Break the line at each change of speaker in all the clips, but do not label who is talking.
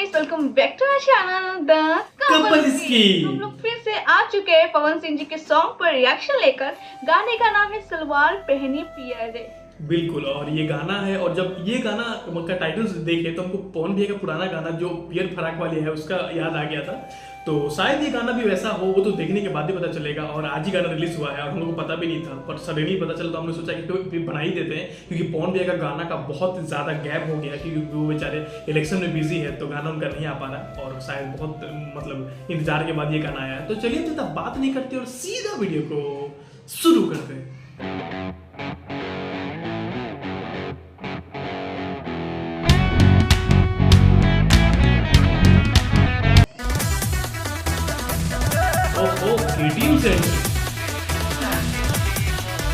Guys, welcome bank two आवर channel द
couple ski.
हम लोग फिर से आ चुके हैं पवन सिंह जी के सॉन्ग पर रिएक्शन लेकर। गाने का नाम है सलवार पहनी पिया रे।
बिल्कुल, और ये गाना है, और जब ये गाना का टाइटल देखे तो हमको पवन भैया का पुराना गाना जो पियर फराक वाली है उसका याद आ गया था। तो शायद ये गाना भी वैसा हो, वो तो देखने के बाद ही पता चलेगा। और आज ही गाना रिलीज हुआ है और हम लोग को पता भी नहीं था, पर सडनली पता चला तो हमने सोचा कि तो बना ही देते हैं, क्योंकि पवन भैया का गाना का बहुत ज़्यादा गैप हो गया, क्योंकि वो बेचारे इलेक्शन में बिजी है तो गाना उनका नहीं आ पा रहा, और शायद बहुत मतलब इंतजार के बाद ये गाना आया है। तो चलिए ज़्यादा बात नहीं करते और सीधा वीडियो को शुरू करते हैं। KTM से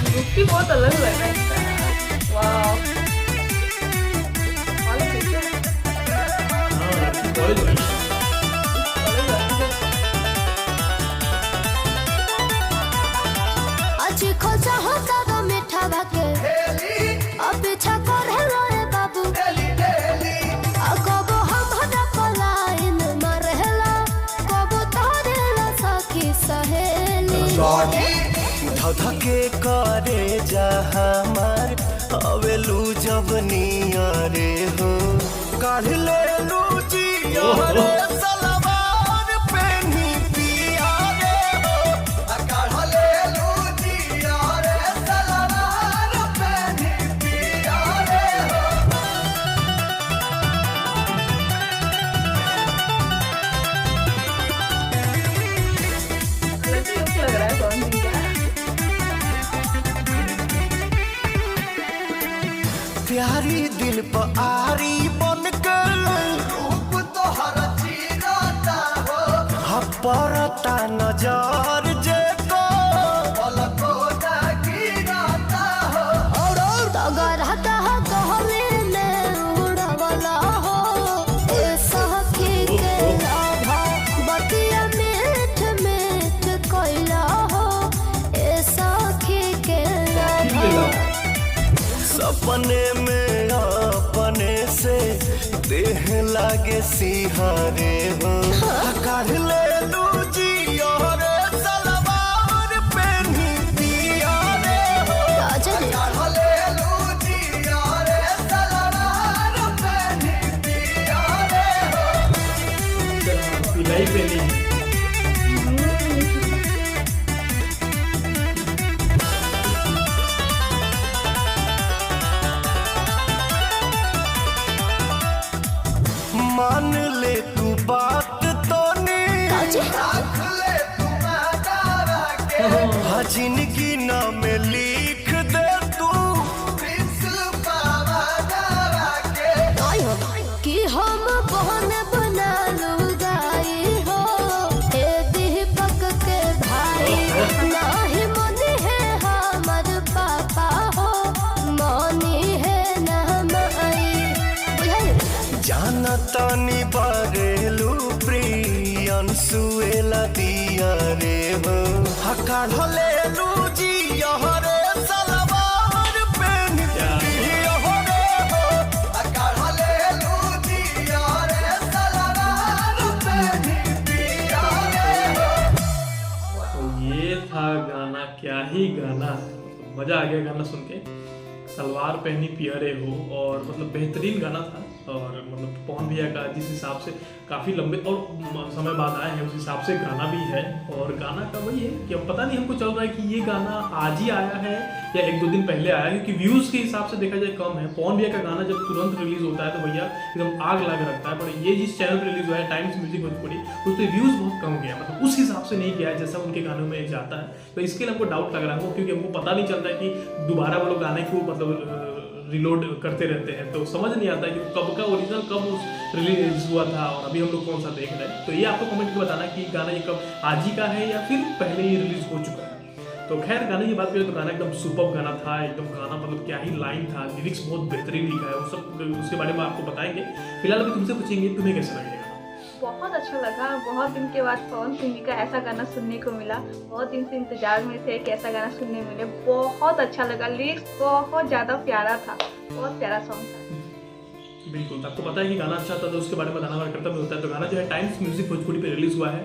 लुक भी बहुत अलग लग रहा है इसका। वाओ,
आज खोजा होता गा मीठा भाके अब छको रहलो रे बाबू कबो हम हदा पलाइन मरहला कबो तारेला सखी सहेली
धधके करे जा हमार अवेलू जब नियरे हो काढ़ ले लू जिया रे सलवार पहनी पिया रे हो काढ़ ले लू जिया रे सलवार पहनी पिया रे हो।
अलग लुक लग रहा है पवन सिंह का।
प्यारी दिल पर आरी बन के रूप तोहर चीरता हो परता नजर जे को पलको गिरता हो
तगरता कहले में उड़वला हो ए सखी के लाभा बतिया मीठ मीठ कोइला हो ए सखी के लाभा
सपने में अपने से देह लागे सिहारे हो काढ़ ले लू जिया रे सलवार पहनी पिया रे हो काढ़ ले लू जिया रे सलवार पहनी पिया रे हो।
पिलाई पहनी
मान ले तू बात तो नहीं रख ले तू जिंदगी नाम लिख दे तू
कि हम बहन बना लुगाई हो ए दीपक के भाई नाही मनी है हमर पापा हो मनी है नाम आई
जाना तानी बारेलू प्रियंसुएला दिया रे हो काढ़ ले लू जिया रे सलवार पहनी पिया रे हो काढ़ ले लू जिया रे सलवार पहनी पिया रे हो।
तो ये था गाना, क्या ही गाना, मजा आ गया गाना सुन के। सलवार पहनी पियरे हो, और मतलब बेहतरीन गाना था। और मतलब पवन भैया का जिस हिसाब से काफ़ी लंबे और समय बाद आए हैं उस हिसाब से गाना भी है। और गाना का वही है कि अब पता नहीं हमको चल रहा है कि ये गाना आज ही आया है या एक दो दिन पहले आया है, क्योंकि व्यूज़ के हिसाब से देखा जाए कम है। पवन भैया का गाना जब तुरंत रिलीज होता है तो भैया एकदम आग लगा रखता है, पर ये जिस चैनल पर रिलीज हुआ है टाइम्स म्यूजिक भोजपुरी, उस पर व्यूज़ बहुत कम गया, मतलब उस हिसाब से नहीं गया है जैसा उनके गानों में जाता है। तो इसके लिए हमको डाउट लग रहा है, क्योंकि हमको पता नहीं चलता है कि दोबारा वो लोग गाने को मतलब रिलोड करते रहते हैं, तो समझ नहीं आता कि कब का ओरिजिनल कब रिलीज हुआ था और अभी हम लोग कौन सा देख रहे हैं। तो ये आपको कमेंट में बताना कि गाना ये कब आज ही का है या फिर पहले ही रिलीज हो चुका है। तो खैर गाने की बात करें तो गाना एकदम सुपर गाना था, एकदम गाना मतलब क्या ही लाइन था, लिरिक्स बहुत बेहतरीन लिखा है, वो सब उसके बारे में आपको बताएंगे। फिलहाल अभी तुमसे पूछेंगे तुम्हें कैसा लगेगा।
बहुत अच्छा लगा। बहुत दिन के बाद पवन सिंह जी का ऐसा गाना सुनने को मिला। बहुत दिन से इंतजार में थे कि ऐसा गाना सुनने मिले। बहुत अच्छा लगा। लिरिक्स बहुत ज़्यादा प्यारा था, बहुत प्यारा सॉन्ग था।
बिल्कुल, तो आपको पता है कि गाना अच्छा था तो उसके बारे में बताना हमारा कर्तव्य होता है। तो गाना जो है टाइम्स म्यूजिक भोजपुरी पे रिलीज हुआ है।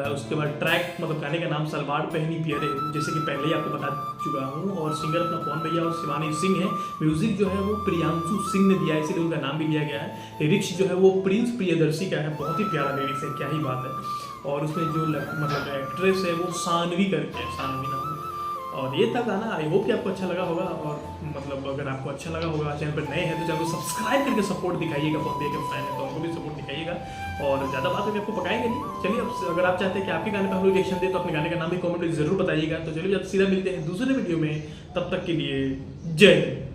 उसके बाद ट्रैक मतलब गाने का नाम सलवार पहनी पियरे हो, जैसे कि पहले ही आपको बता चुका हूँ। और सिंगर अपना पवन भैया और शिवानी सिंह है। म्यूजिक जो है वो प्रियांशु सिंह ने दिया है, इसीलिए उनका नाम भी लिया गया है। लिरिक्स जो है वो प्रिंस प्रियदर्शी का है, बहुत ही प्यारा लिरिक्स है, क्या ही बात है। और उसमें जो मतलब एक्ट्रेस है वो सानवी करके है, सानवी नाम है। और ये था गाना। आई होप कि आपको अच्छा लगा होगा। और मतलब अगर आपको अच्छा लगा होगा, चैनल पर नए हैं तो चैनल को सब्सक्राइब करके सपोर्ट दिखाइएगा। पवन भैया के फैन है तो उनको भी सपोर्ट दिखाइएगा। और ज़्यादा बात करके आपको पकाएंगे नहीं। चलिए अब अगर आप चाहते हैं कि आपके गाने पर हम लोग रिएक्शन दें तो अपने गाने का नाम भी कमेंट में जरूर बताइएगा। तो चलिए अब सीधा मिलते हैं दूसरे वीडियो में, तब तक के लिए जय हिंद।